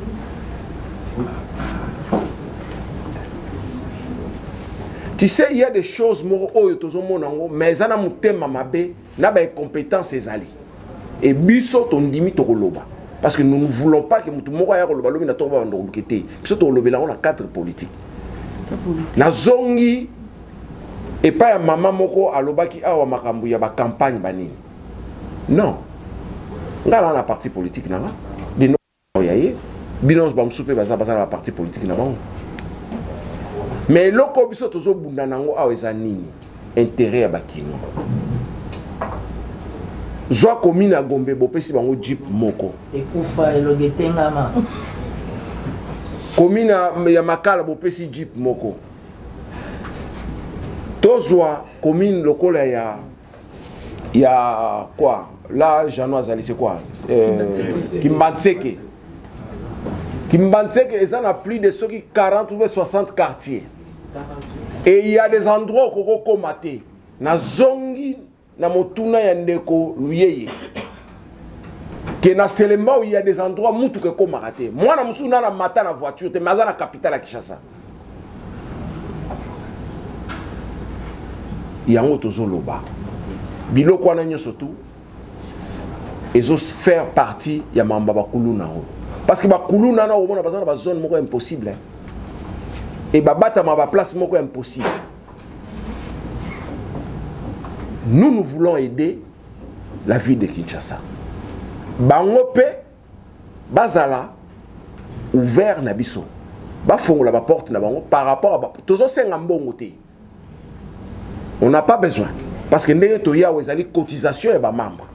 Tu sais, il y a des choses mais ils ont des compétences. Et biso ton limite au loba. Parce que nous ne voulons pas que nous ayons 4 politiques. La zongi et pas maman moko alobaki awa makambu ya ba campagne banini. Non. Ngala na parti politique na. Bino yaye. Bino ba msupe baza la parti politique na. Mais loko biso tozo bunda nango awa eza nini intérêt ya bakino. Zwa komina Gombe bopesi bango jeep moko. Ekufa elogetengama. Komina ya Makala bopesi jeep moko. Tozwa komine lokola ya quoi? Là Jano Azali c'est quoi? Kimbanseke. Kimbanseke ils en a plus de ceux qui 40 ou 60 quartiers. Et il y a des endroits où on comate. Na zongi na motuna ya ndeko luyeye. Que na Selema où il y a des endroits où mutu ke komarate. Moi na musu na mata na voiture te maza na capitale à Kinshasa. Yango tozo loba. Biloko wana nyoso tu ezo faire partie ya mamba bakulu na ho. Parce que bakulu na na omona bazana ba zone moko impossible. Et babata ma place moko impossible. Nous voulons aider la ville de Kinshasa. Bangope bazala ouvert na biso. Ba fongola ba porte na bango par rapport à tozo senga mbongo te. On n'a pas besoin parce que ndenge to ya wezali cotisation et ba membre.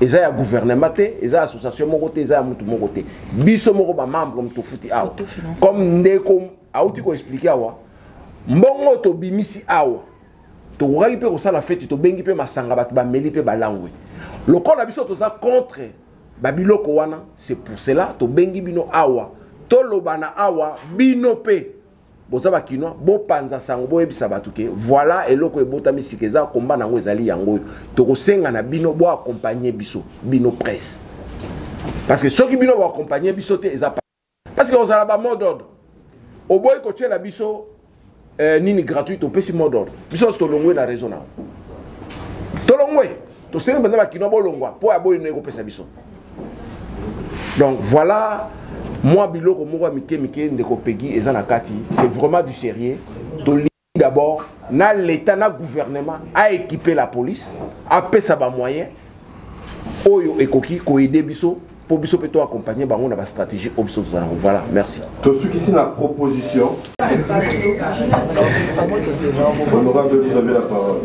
Eza ya gouvernement te, eza association moko te, eza ya mutu moko te. Biso moko ba membre mto futi awa. Comme ndeko auti ko expliquer awa. Mbongo to bimisi awa. To ragi pe ko sala fête to bengi pe masanga bat ba meli pe ba langwe. Lokol na biso to za contre ba biloko wana, c'est pour cela to bengi bino awa. To lobana awa bino pe. Boza ba kino bo panza sango bo ebisa batuke. Voilà eloko e botami sikeza komba nango ezali yango. To ko senga na bino bo accompagner biso, bino presse. Parce que ceux qui bino bo accompagner biso te eza parce que on a ba mot d'ordre. Au boy ko tient la biso nini gratuite au pesi mot d'ordre. Biso to longwe na raison na. To longwe, to senga banda ba kino bo longwa po aboy ne ko pesa biso. Donc voilà. Moi, biloko moko mike ndeko pegi ezana kati, c'est vraiment du sérieux. D'abord, na l'état na gouvernement a équipé la police, a payé sa ba moyen. Oyo ekoki ko aider biso pour biso peut accompagner bango na ba stratégie obiso. Voilà, merci. Tout ce qui c'est la proposition. Honorable, vous avez la parole.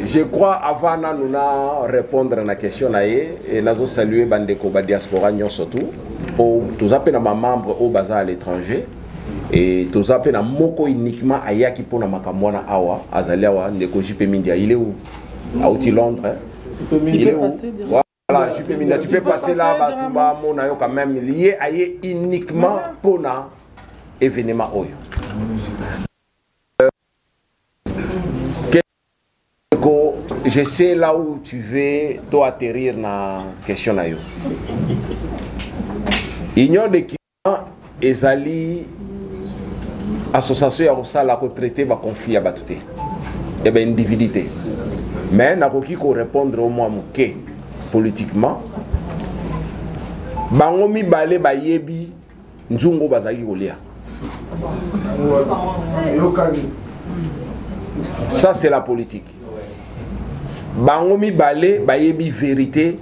Je crois avant de répondre à la question et nous saluer bandeko ba diaspora surtout pour tous appels à ma membre au bazar à l'étranger et tous appels à moko uniquement ayaki pour na makamwana awa azaliawa ndeko JP Mindia il est où à outil Londres il est où voilà JP Mindia tu peux passer là ba tuba mona yo quand même lié aye uniquement pour na événement oyo. Je sais là où tu veux toi atterrir dans la question. L'Union des Kinan ezali association ya kosala traiter ba conflit ya batute et ben individualité mais nakoki ko répondre au moins moke politiquement bango mibale bayebi nzungu bazaki kolia. Ça c'est la politique. Bango mibale bayebi vérité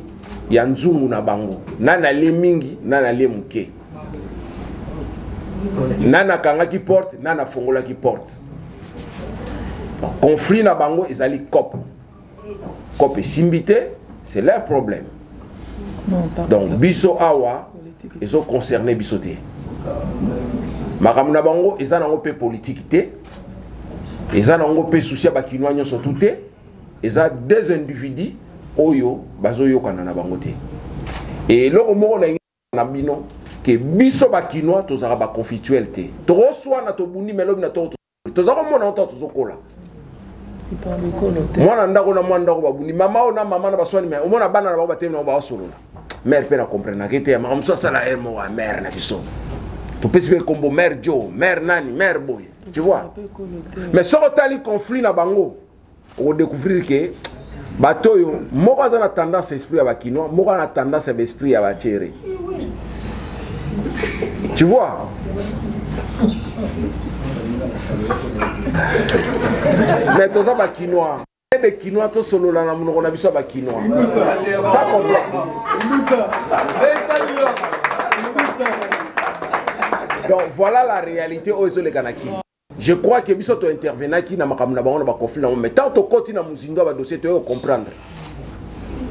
ya nzungu na bango. Nana le mingi, nana le muke. Nana kanga qui porte, nana fongola qui porte. Conflit na bango ezali cop. Cop et simbité, c'est leur problème. Donc biso awa ils ont concerné bisoté. Makamuna bango ils ont pe politique té. Ils ont pe souci ba kinwa nyoso touté. Ils ont deux individus oyo bazoyo kana na bango té. Et loko moko na bino que biso ba kinwa tozara ba conflictuel té. To reçoit na to bundi melobi na to tozara mona onta tozokola. Mwana ndako na mwana ndako babundi mama ona mama na baswani mais omona bana na ba temi na ba solola. Mère peut comprendre que t'es maman ça la mo mère na biso. Tu peux se combo mère Joe, mère nani, mère boy. Tu vois? Mais sur le conflit na bango, on découvrir que batoyo moko za na tendance esprit ya bakinois, moko na tendance à esprit ya bachere. Tu vois? Mais tous ça bakinois. Des Kinois, tout solo là, on a vu ça avec Kinois. Pas compris. Donc voilà la réalité aux les Kanaki. Je crois que biso to intervenant qui na makamuna ba on ba conflit mais tant to koti na muzindo ba dossier to comprendre.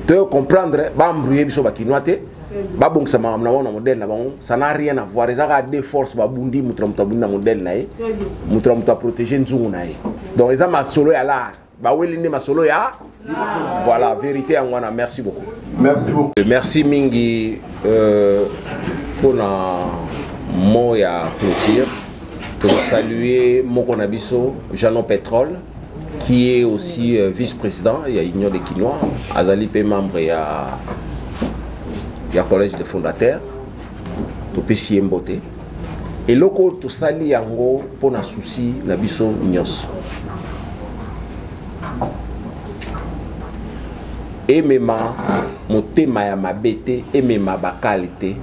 To comprendre ba mbrouiller biso ba Kinois te. Ba bongsa makamuna ba modèle na bango, ça n'a rien à voir. Ça a des forces ba bundi mutra muta bunda modèle na e. Mutra muta protéger nzungu na e. Donc ils ma solo ya là. Voilà, vérité en wana. Merci beaucoup. Merci beaucoup. Merci Mingi pour la mot ya clôture. Pour saluer Mokonabiso, Jeannot Pétrole, qui est aussi vice-président, il y a Union des Kinois, Azali P membre, il y a Collège des fondateurs, tout PC Mbote. Et loko to sali yango pour na souci na biso nyos. Emema motema ya mabete emema bakalite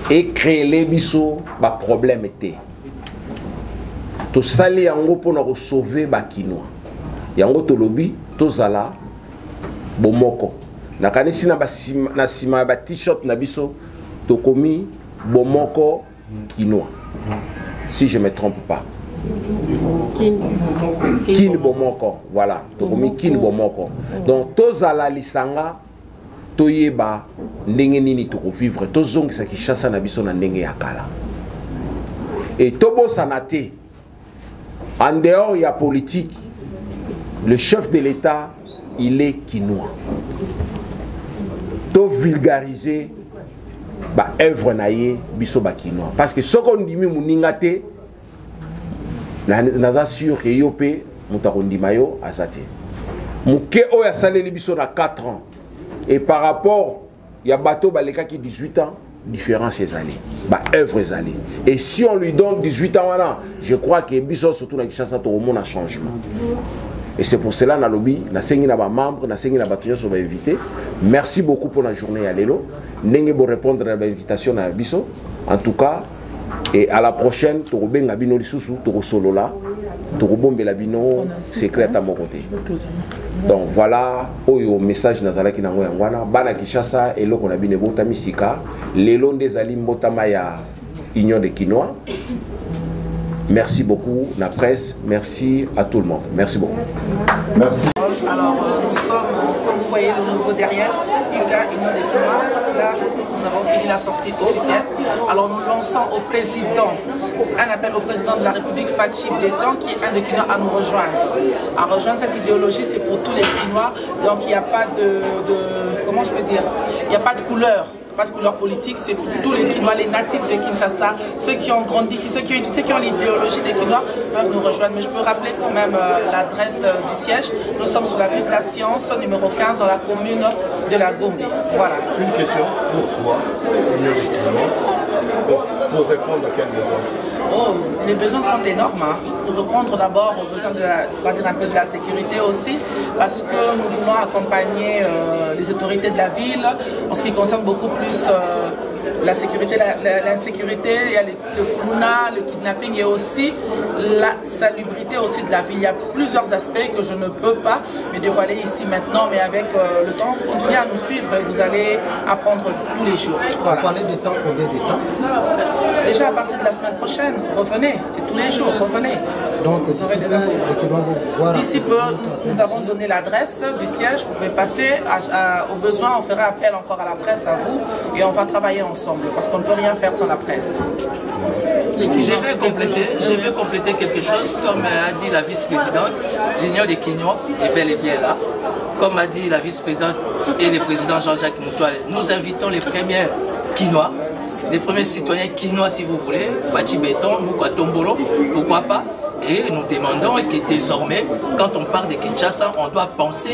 et créer les biso ba problème té to sali yango pona ko sauver ba kinois yango to lobi to zala bomoko na kanisi na basima na sima ba t-shirt na biso to komi bomoko kinois si je me trompe pas. Kin bomoko, voilà. Kin bomoko. Donc tozala lisanga toyeba ndenge nini to vivre tozongi sa ki chassa na biso na ndenge ya kala. Et tobo sanate en dehors ya politique, le chef de l'État il est kinois. To vulgariser ba œuvre naie biso ba kinois parce que ce qu'on dit muningate naza sûr que yope mutakondi mayo azate muke oya saleli biso na 4 ans et par rapport ya bateau baleka qui 18 ans différence ezali ba œuvre ezali et si on lui donne 18 ans là je crois que biso surtout na Kinshasa to mon changement et c'est pour cela na lobby na sengi na ba membre na sengi na batunyo so ba invité merci beaucoup pour la journée à lelo ndenge bo répondre à l'invitation na biso en tout cas. Et à la prochaine, tu vas bino lisusu, tu vas solo là, tu vas bomber la bino secret à mon côté. Donc voilà, oyo message nazala ki nango yangwana, bana Kinshasa et lo kona bine bota misika, lelo des alim botama ya Union des Kinois. Merci beaucoup la presse, merci à tout le monde. Merci beaucoup. Merci. Alors nous sommes, comme vous voyez le logo derrière, UCA, Union des Kinois. Là, nous avons fini la sortie officielle. Alors nous lançons au président, un appel au président de la République, Fachi Blétan, qui est un des Kinois à nous rejoindre. À rejoindre cette idéologie, c'est pour tous les Kinois. Donc il n'y a pas comment je peux dire, il n'y a pas de couleur. Pas de couleur politique, c'est pour tous les Kinois, les natifs de Kinshasa, ceux qui ont grandi ici, ceux qui ont l'idéologie des Kinois peuvent nous rejoindre. Mais je peux rappeler quand même l'adresse du siège. Nous sommes sur la rue de la Science, numéro 15, dans la commune de la Gombe. Voilà. Une question, pourquoi Union des Kinois? Pour répondre à quel besoin? Oh, les besoins sont énormes. Hein. Pour répondre d'abord aux besoins on va dire un peu de la sécurité aussi, parce que nous voulons accompagner les autorités de la ville en ce qui concerne beaucoup plus la sécurité, l'insécurité, il y a le clouna, le kidnapping et aussi la salubrité aussi de la ville. Il y a plusieurs aspects que je ne peux pas me dévoiler ici maintenant, mais avec le temps, continuez à nous suivre, vous allez apprendre tous les jours. Voilà. Vous parlez de temps, combien de temps? Déjà à partir de la semaine prochaine, revenez, c'est tous les jours, revenez. Donc, d'ici peu, nous avons donné l'adresse du siège, vous pouvez passer, au besoin, on fera appel encore à la presse, à vous, et on va travailler ensemble, parce qu'on ne peut rien faire sans la presse. Je vais compléter quelque chose, comme a dit la vice-présidente, l'Union des Quinois est bel et bien là. Comme a dit la vice-présidente et le président Jean-Jacques Moutoile, nous invitons les premiers Quinois, les premiers citoyens quinois si vous voulez, Fachi Béton, Moukwa Tombolo, pourquoi pas. Et nous demandons que désormais, quand on parle de Kinshasa, on doit penser